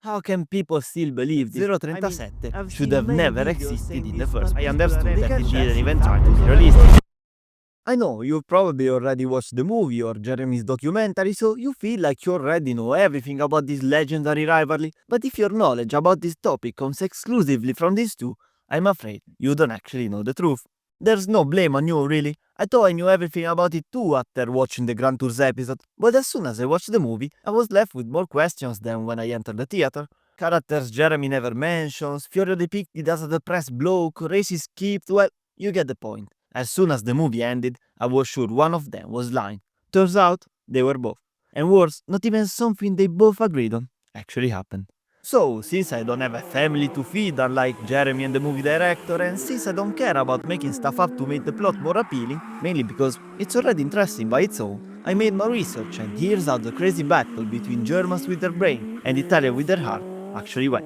How can people still believe this? 037 should have never existed in the first place. I understood that it didn't even try to be realistic. I know you've probably already watched the movie or Jeremy's documentary, so you feel like you already know everything about this legendary rivalry, but if your knowledge about this topic comes exclusively from these two, I'm afraid you don't actually know the truth. There's no blame on you, really. I thought I knew everything about it too after watching the Grand Tours episode, but as soon as I watched the movie, I was left with more questions than when I entered the theater. Characters Jeremy never mentions, Fiorio depicted as a depressed bloke, races skipped, well, you get the point. As soon as the movie ended, I was sure one of them was lying. Turns out, they were both. And worse, not even something they both agreed on actually happened. So, since I don't have a family to feed unlike Jeremy and the movie director, and since I don't care about making stuff up to make the plot more appealing, mainly because it's already interesting by its own, I made my research and here's how the crazy battle between Germans with their brain and Italians with their heart actually went.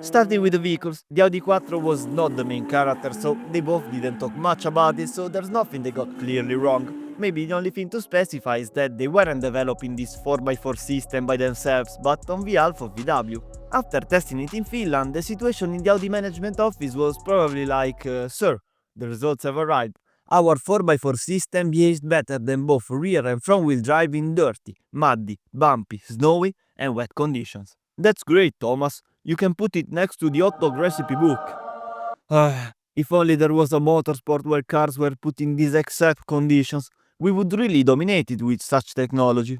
Starting with the vehicles, the Audi Quattro was not the main character, so they both didn't talk much about it, so there's nothing they got clearly wrong. Maybe the only thing to specify is that they weren't developing this 4x4 system by themselves, but on behalf of VW. After testing it in Finland, the situation in the Audi management office was probably like, sir, the results have arrived. Our 4x4 system behaves better than both rear and front wheel drive in dirty, muddy, bumpy, snowy and wet conditions. That's great, Thomas. You can put it next to the hot dog recipe book. If only there was a motorsport where cars were put in these exact conditions, we would really dominate it with such technology.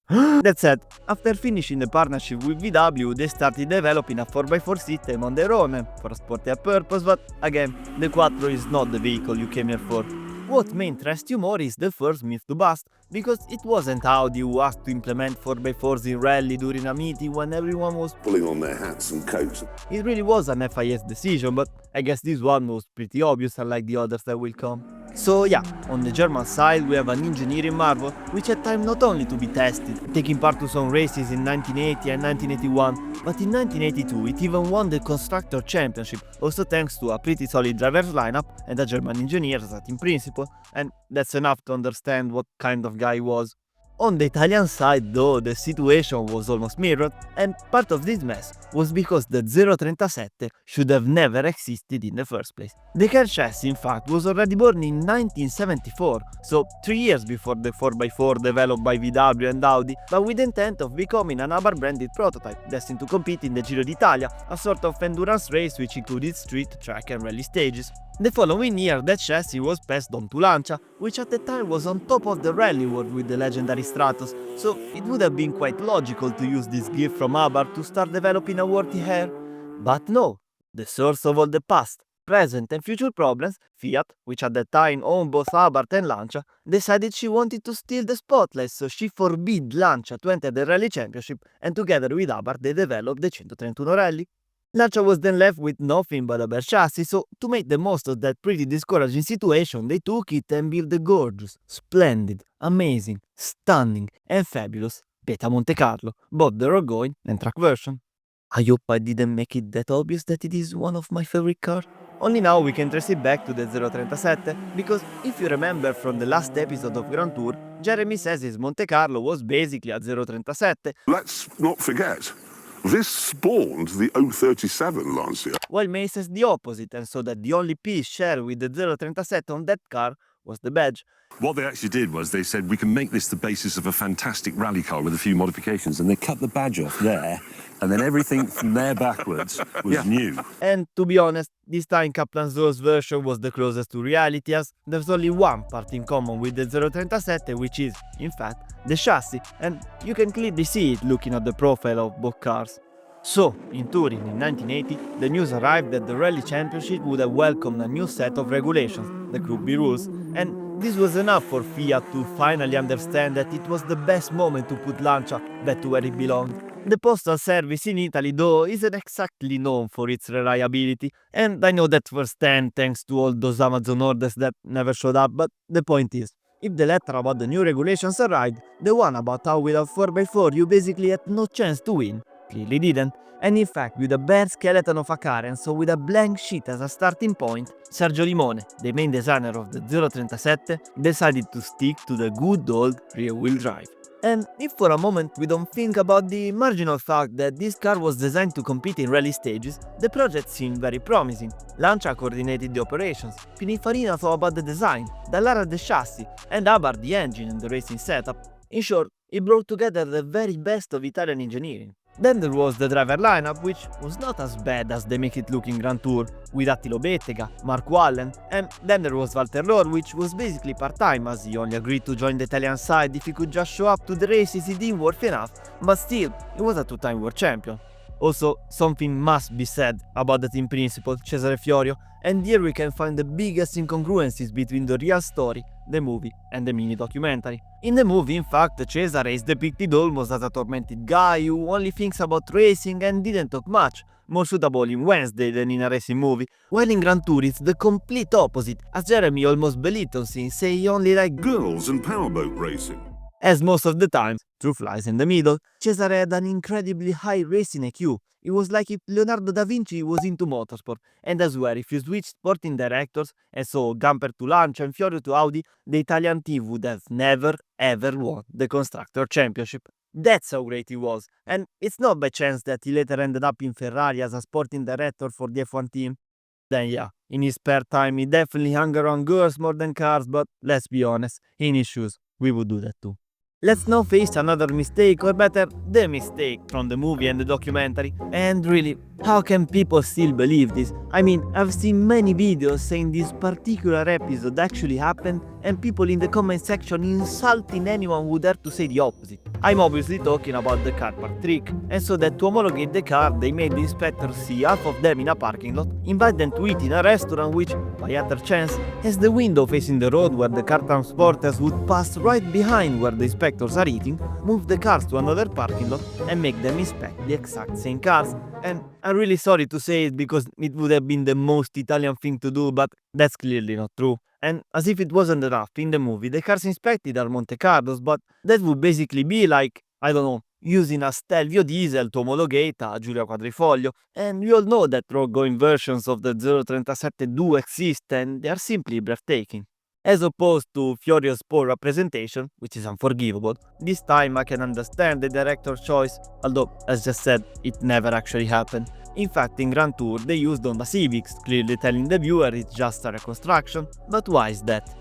That said, after finishing the partnership with VW, they started developing a 4x4 system on their own and for a sportier purpose, but again, the Quattro is not the vehicle you came here for. What may interest you more is the first myth to bust, because it wasn't Audi who asked to implement 4x4s in rally during a meeting when everyone was pulling on their hats and coats. It really was an FIS decision, but I guess this one was pretty obvious unlike the others that will come. So yeah, on the German side we have an engineering marvel, which had time not only to be tested, taking part to some races in 1980 and 1981, but in 1982 it even won the Constructor Championship, also thanks to a pretty solid driver's lineup and a German engineer that in principle, and that's enough to understand what kind of guy he was. On the Italian side though, the situation was almost mirrored, and part of this mess was because the 037 should have never existed in the first place. The car chassis in fact was already born in 1974, so 3 years before the 4x4 developed by VW and Audi, but with the intent of becoming an Abarth branded prototype destined to compete in the Giro d'Italia, a sort of endurance race which included street, track and rally stages. The following year, that chassis was passed on to Lancia, which at the time was on top of the rally world with the legendary Stratos, so it would have been quite logical to use this gift from Abarth to start developing a worthy heir. But no, the source of all the past, present and future problems, Fiat, which at that time owned both Abarth and Lancia, decided she wanted to steal the spotlight, so she forbid Lancia to enter the rally championship, and together with Abarth they developed the 131 Rally. Lancia was then left with nothing but a bare chassis, so to make the most of that pretty discouraging situation, they took it and built the gorgeous, splendid, amazing, stunning and fabulous Beta Monte Carlo, both the road going and track version. I hope I didn't make it that obvious that it is one of my favorite cars. Only now we can trace it back to the 037, because if you remember from the last episode of Grand Tour, Jeremy says his Monte Carlo was basically a 037. Let's not forget, this spawned the 037 Lancia. While May says the opposite, and so that the only piece shared with the 037 on that car was the badge. What they actually did was they said, we can make this the basis of a fantastic rally car with a few modifications, and they cut the badge off there, and then everything from there backwards was new. And to be honest, this time Kaplan Zoe's version was the closest to reality, as there's only one part in common with the 037, which is, in fact, the chassis, and you can clearly see it looking at the profile of both cars. So, in Turin in 1980, the news arrived that the Rally Championship would have welcomed a new set of regulations, the Group B rules, and this was enough for Fiat to finally understand that it was the best moment to put Lancia back to where it belonged. The postal service in Italy, though, isn't exactly known for its reliability, and I know that firsthand thanks to all those Amazon orders that never showed up, but the point is, if the letter about the new regulations arrived, the one about how with a 4x4 you basically had no chance to win clearly didn't, and in fact with a bare skeleton of a car and so with a blank sheet as a starting point, Sergio Limone, the main designer of the 037, decided to stick to the good old rear-wheel drive. And if for a moment we don't think about the marginal fact that this car was designed to compete in rally stages, the project seemed very promising. Lancia coordinated the operations, Pininfarina thought about the design, Dallara the chassis, and Abarth the engine and the racing setup. In short, it brought together the very best of Italian engineering. Then there was the driver lineup, which was not as bad as they make it look in Grand Tour, with Attilo Bettega, Mark Wallen, and then there was Walter Lohr, which was basically part-time as he only agreed to join the Italian side if he could just show up to the races he deemed worth enough, but still, he was a two-time world champion. Also, something must be said about the team principal, Cesare Fiorio, and here we can find the biggest incongruencies between the real story, the movie, and the mini documentary. In the movie, in fact, Cesare is depicted almost as a tormented guy who only thinks about racing and didn't talk much, more suitable in Wednesday than in a racing movie, while in Grand Tour it's the complete opposite, as Jeremy almost belittles him, saying he only likes Girls and powerboat racing. as most of the time, truth lies in the middle, Cesare had an incredibly high racing IQ. It was like if Leonardo da Vinci was into motorsport, and I swear if you switched sporting directors, and so Gamper to Lancia and Fiorio to Audi, the Italian team would have never ever won the Constructor Championship. That's how great he was, and it's not by chance that he later ended up in Ferrari as a sporting director for the F1 team. Then yeah, in his spare time he definitely hung around girls more than cars, but let's be honest, in his shoes, we would do that too. Let's now face another mistake, or better, the mistake from the movie and the documentary. And really, how can people still believe this? I mean, I've seen many videos saying this particular episode actually happened, and people in the comment section insulting anyone who dare to say the opposite. I'm obviously talking about the car park trick, and so that to homologate the car, they made the inspectors see half of them in a parking lot, invite them to eat in a restaurant which, by other chance, has the window facing the road where the car transporters would pass right behind where the inspectors are eating, move the cars to another parking lot, and make them inspect the exact same cars. And I'm really sorry to say it because it would have been the most Italian thing to do, but that's clearly not true. And as if it wasn't enough, in the movie the cars inspected are Monte Carlos, but that would basically be like, I don't know, using a Stelvio diesel to homologate a Giulia Quadrifoglio. And we all know that road-going versions of the 037 do exist and they are simply breathtaking. As opposed to Fiorio's poor representation, which is unforgivable, this time I can understand the director's choice, although, as just said, it never actually happened. In fact, in Grand Tour they used Honda Civics, clearly telling the viewer it's just a reconstruction. But why is that?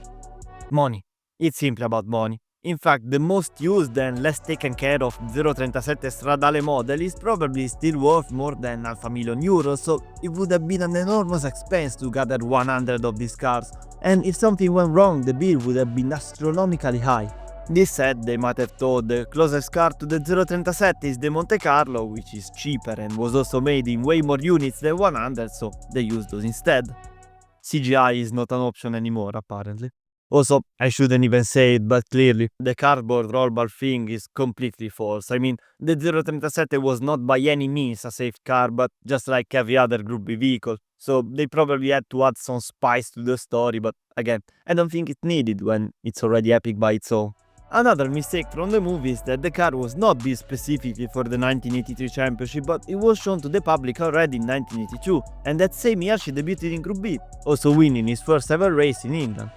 Money. It's simply about money. In fact, the most used and less taken care of 037 Stradale model is probably still worth more than half €500,000, so it would have been an enormous expense to gather 100 of these cars, and if something went wrong the bill would have been astronomically high. This said, they might have thought the closest car to the 037 is the Monte Carlo, which is cheaper and was also made in way more units than 100, so they used those instead. CGI is not an option anymore, apparently. Also, I shouldn't even say it, but clearly, the cardboard roll bar thing is completely false. I mean, the 037 was not by any means a safe car, but just like every other Group B vehicle. So they probably had to add some spice to the story, but again, I don't think it's needed when it's already epic by its own. Another mistake from the movie is that the car was not built specifically for the 1983 championship, but it was shown to the public already in 1982, and that same year she debuted in Group B, also winning his first ever race in England.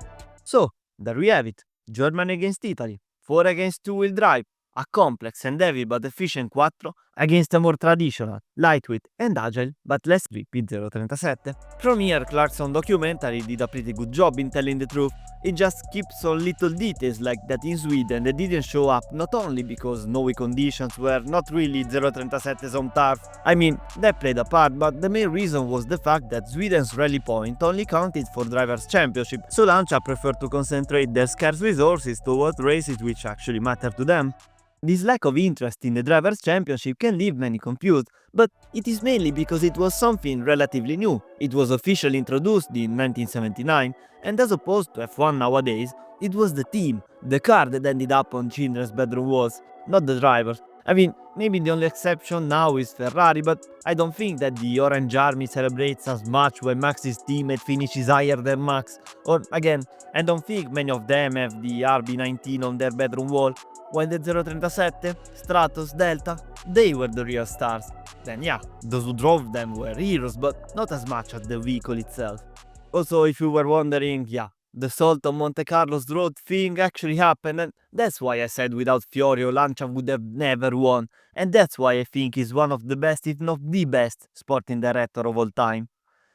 So, there we have it, Germany against Italy, 4 against 2-wheel drive, a complex and heavy but efficient Quattro against a more traditional, lightweight and agile but less grippy 037. From here, Clarkson documentary did a pretty good job in telling the truth. It just skips on little details like that in Sweden they didn't show up not only because snowy conditions were not really 037's on turf. I mean, that played a part, but the main reason was the fact that Sweden's rally point only counted for drivers' championship, so Lancia preferred to concentrate their scarce resources towards races which actually matter to them. This lack of interest in the Drivers' Championship can leave many confused, but it is mainly because it was something relatively new. It was officially introduced in 1979, and as opposed to F1 nowadays, it was the team, the car that ended up on children's bedroom walls, not the drivers. I mean, maybe the only exception now is Ferrari, but I don't think that the Orange Army celebrates as much when Max's teammate finishes higher than Max, or again, I don't think many of them have the RB19 on their bedroom wall. While the 037, Stratos, Delta, they were the real stars. Then yeah, those who drove them were heroes, but not as much as the vehicle itself. Also, if you were wondering, yeah, The salt on Monte Carlo's road thing actually happened, and that's why I said without Fiorio Lancia would have never won, and that's why I think he's one of the best, if not the best, sporting director of all time.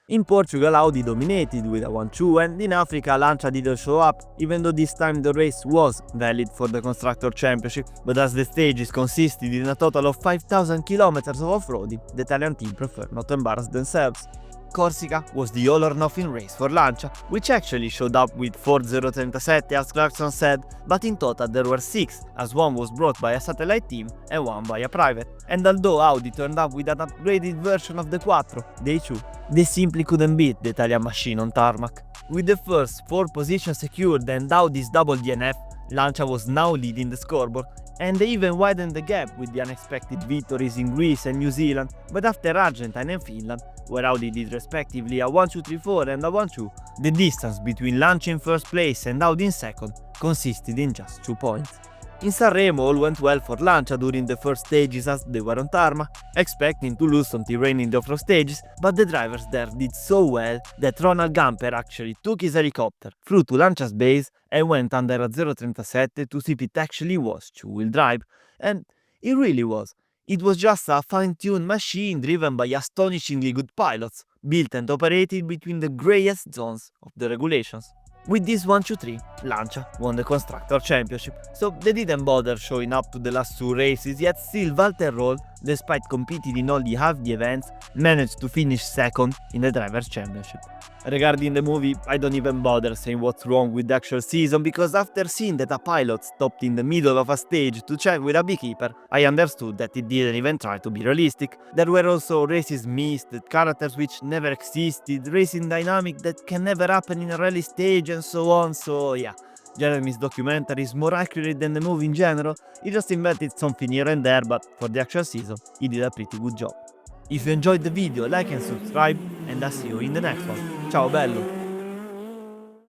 In Portugal, Audi dominated with a 1-2, and in Africa, Lancia didn't show up, even though this time the race was valid for the Constructor Championship, but as the stages consisted in a total of 5,000 kilometers of off-roading, the Italian team preferred not to embarrass themselves. Corsica was the all-or-nothing race for Lancia, which actually showed up with 4037 as Clarkson said, but in total there were 6, as one was brought by a satellite team and one by a private. And although Audi turned up with an upgraded version of the Quattro, they simply couldn't beat the Italian machine on tarmac. With the first 4 positions secured and Audi's double DNF, Lancia was now leading the scoreboard, and they even widened the gap with the unexpected victories in Greece and New Zealand, but after Argentina and Finland, where Audi did respectively a 1-2-3-4 and a 1-2, the distance between Lancia in first place and Audi in second consisted in just 2 points. In Sanremo all went well for Lancia during the first stages as they were on tarmac, expecting to lose some terrain in the off-road stages, but the drivers there did so well that Ronald Gamper actually took his helicopter, flew to Lancia's base and went under a 037 to see if it actually was two-wheel drive, and it really was. It was just a fine-tuned machine driven by astonishingly good pilots, built and operated between the greyest zones of the regulations. With this 1-2-3, Lancia won the Constructor Championship, so they didn't bother showing up to the last 2 races, yet still WOLTER, despite competing in only half the events, managed to finish second in the Drivers' Championship. Regarding the movie, I don't even bother saying what's wrong with the actual season, because after seeing that a pilot stopped in the middle of a stage to chat with a beekeeper, I understood that it didn't even try to be realistic. There were also races missed, characters which never existed, racing dynamic that can never happen in a rally stage and so on, so yeah. Jeremy's documentary is more accurate than the movie in general, he just invented something here and there, but for the actual season, he did a pretty good job. If you enjoyed the video, like and subscribe, and I'll see you in the next one. Ciao bello!